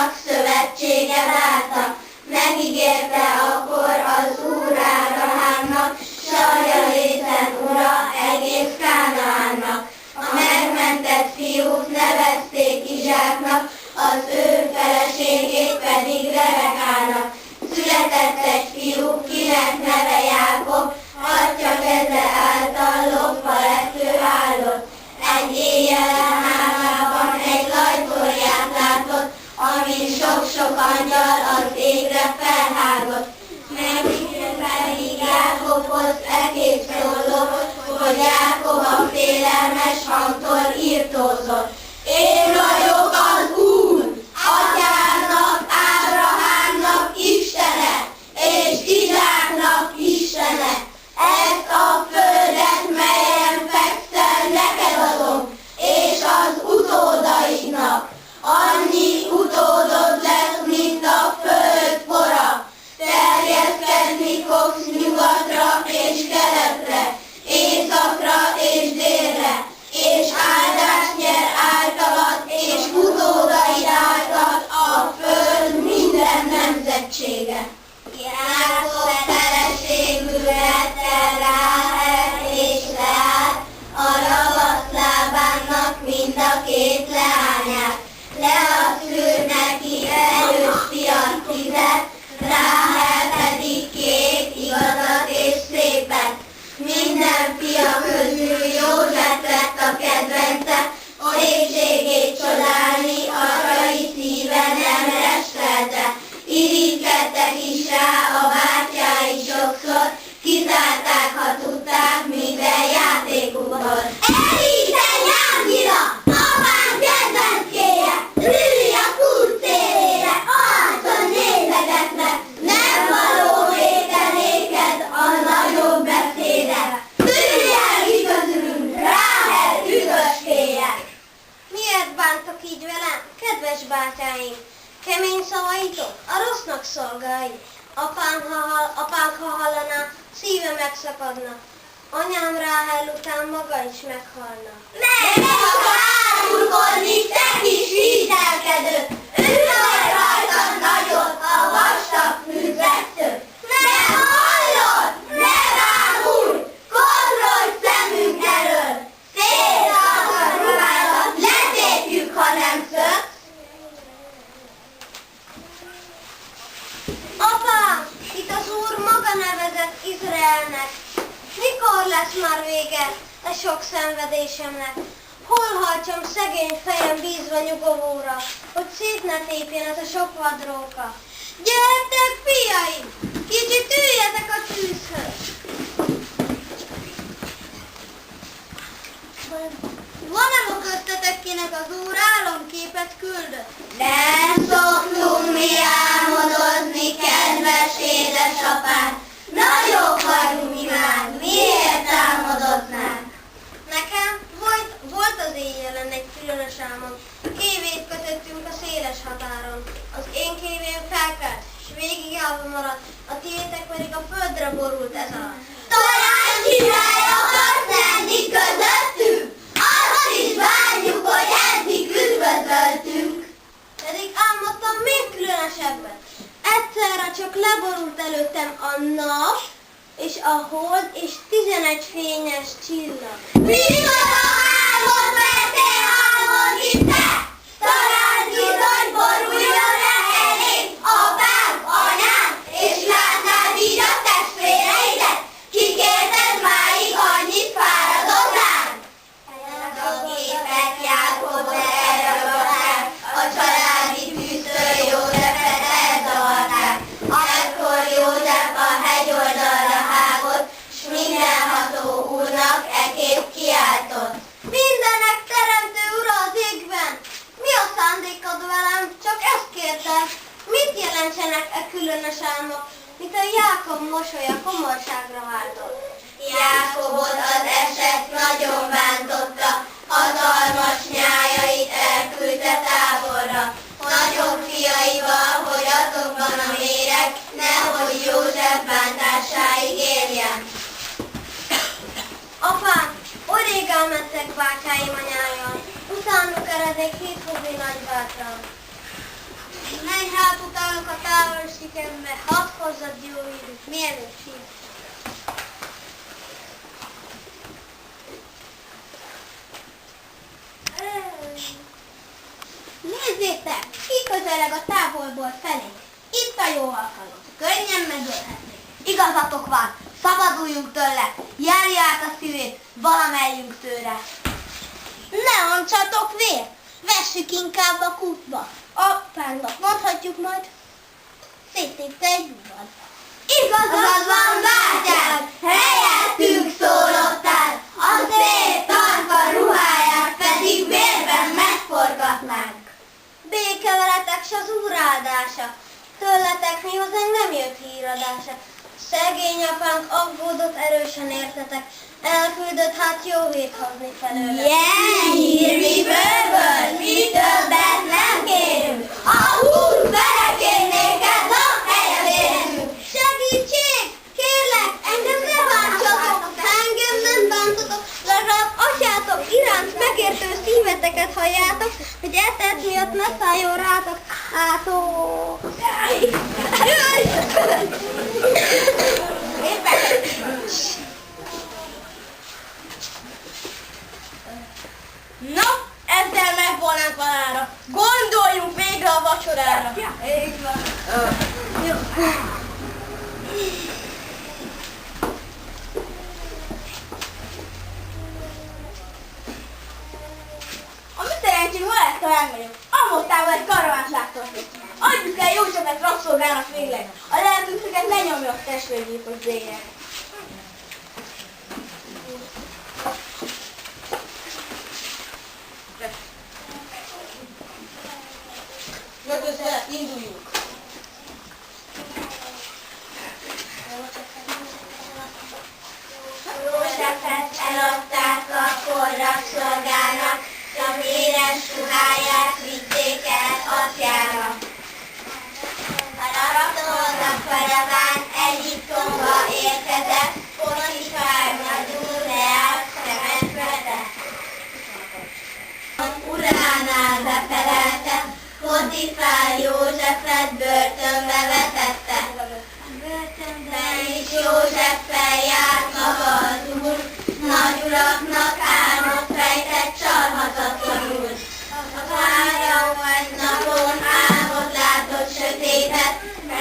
csak szövetsége várta. Megígérte akkor az Úr Ábrahámnak, s adja léten ura egész Kánaánnak. A megmentett fiút nevezték Izsáknak, az ő feleségét pedig Rebekának. Született egy fiú, kinek neve Jákob, atya keze által lopva lett ő áldott. Egy éjjel álmában egy lajtorját látott, amin sok-sok angyal az égre felhágott. Megint pedig Jákobhoz ekét szólott, hogy Jákob a félelmes hangtól írtózott. Én vagyok az Úr, atyának, Ábrahámnak Istene, és Izsáknak Istene. Ezt a földet, melyen fekszel, neked adom, és az utódaidnak. Annyi utódod lesz, mint a föld pora. Terjeszkedni fogsz nyugatra és keletre, északra és délre, és áldást nyer általad és utódaid által a föld minden nemzetsége. Jákob feleségül vette Ráhel és Leát, a ravasz Lábánnak mind a két leányát. Lea szül neki erős fiat 10, Ráhel pedig 2 igazat és szépet. Minden fia közül József lett a kedvence, szépségét csodálni atyai szíve nem restelte. Irigykedtek is rá a bátyái sokszor, kizárták, ha tudták, minden játékukból. Elíten Jánzira, apám kedvenckéje, ülj a kút szélére, arcon nézegetve, nem való vételéked a nagyobb beszédet. Ülj el ki közülünk, Ráhel üdvöskéje! Miért bántok így velem, kedves bátyáim? Kemény szavaitok a rossznak szolgálj. Apánk, ha hallaná, szíve megszakadna. Anyám Ráhel után maga is meghalna. Meg fog árulkodni, te kis vízdelkedő! Üvölj rajtad nagyot a vastag fűzvettő! Nem hallod? Ne bámulj! Kodrodj szemünk elől! Szétszakad a ruhádat, letépjük, ha nem szöksz! Apám, itt az Úr maga nevezett Izraelnek. Mikor lesz már vége a sok szenvedésemnek? Hol hajtsam szegény fejem bízva nyugovóra, hogy szét ne tépjen ez a sok vadróka? Gyertek, fiaim! Kicsit üljetek a tűzhöz! Van-e ma köztetek, kinek az Úr álomképet küldött? Nem szoktunk mi álmodozni, kedves édesapám! Nagyok vagyunk mi már, miért álmodoznánk? Nekem volt az éjjelen egy különös álmom. Kévét kötöttünk a széles határon. Az én kévém felkelt, s végig állva maradt, a tiétek pedig a földre borult ez alatt. Talán király akarsz lenni közöttünk? Azt is várjuk, hogy eddig üdvözöltünk. Pedig álmodtam még különösebben. Egyszerre csak leborult előttem a nap, és a hold, és 11 fényes csillag. Micsoda álmod vettél álmodni te? Talán bizony boruljon le elég apám, anyám, és látnád így a testvéreidet? Kikérted máig annyit fáradoznánk? A képek Jákobot elragadták, a családi fűztől Józsefet elzavarták. Ekkor József a hegyoldalra hágott, s mindenható úrnak ekképp kiáltott. Mindenek teremtő ura az égben! Mi a szándékod velem? Csak ezt kértem. Mit jelentsenek e különös álmok, mint a Jákob mosolya komorságra váltott? Jákobot az eset nagyon bántotta, hatalmas nyájait elküldte távolra. Nagyobb fiaival, hogy azokban a méreg, nehogy József bántásáig éljen. Apám, oly rég elmentek bátyáim anyájjal, utánuk eredek 7 fogi nagybátran. Halk a távol sikembe, hadd hozzad jó időt, mielőtt sír. Nézzétek, kiközeleg a távolból felé. Itt a jó alkalom. Könnyen megölhetnék. Igazatok van, szabaduljunk tőle. Járja át a szívét valamelyünk tőle. Ne ontsatok vért, vessük inkább a kútba. Apánknak mondhatjuk majd, széttépte egy lyukban. Igazad van, bátyád, helyettünk szólottál, a szép tarka ruháját pedig vérben megforgatnánk. Béke veletek s az Úr áldása, tőletek mi hozzánk nem jött híradása. Szegény apánk aggódott erősen értetek, elküldött hát jó hét hozni felőle. Ilyen hír mi bőrből, mi többet nem kérünk, a Úr verekény néked naphelye vérünk. Segítség! Kérlek, engem ne bántsatok! Ha engem nem bántotok, legalább atyátok iránt megértő szíveteket halljátok, hogy etett miatt ne szálljon rátok átó. No, ezzel megvolnánk valára. Gondoljunk végre a vacsorára. Így van. A mi szerencsénk ma lesz, ha elmegyünk. Ammottával egy karavánt látogatni. Adjuk el Józsefet rabszolgának végleg. A lehetőséget lenyomja a testvérgyilkos zéjjel. Kötözve, induljunk! Józsefet eladták akkor rabszolgának, csak éles ruháját vitték el apjának. A rabszolga karaván Egyiptomba érkezett, Potifár nagy úr leállt, szemet vetett. Uránál befelelte, Potifár Józsefet börtönbe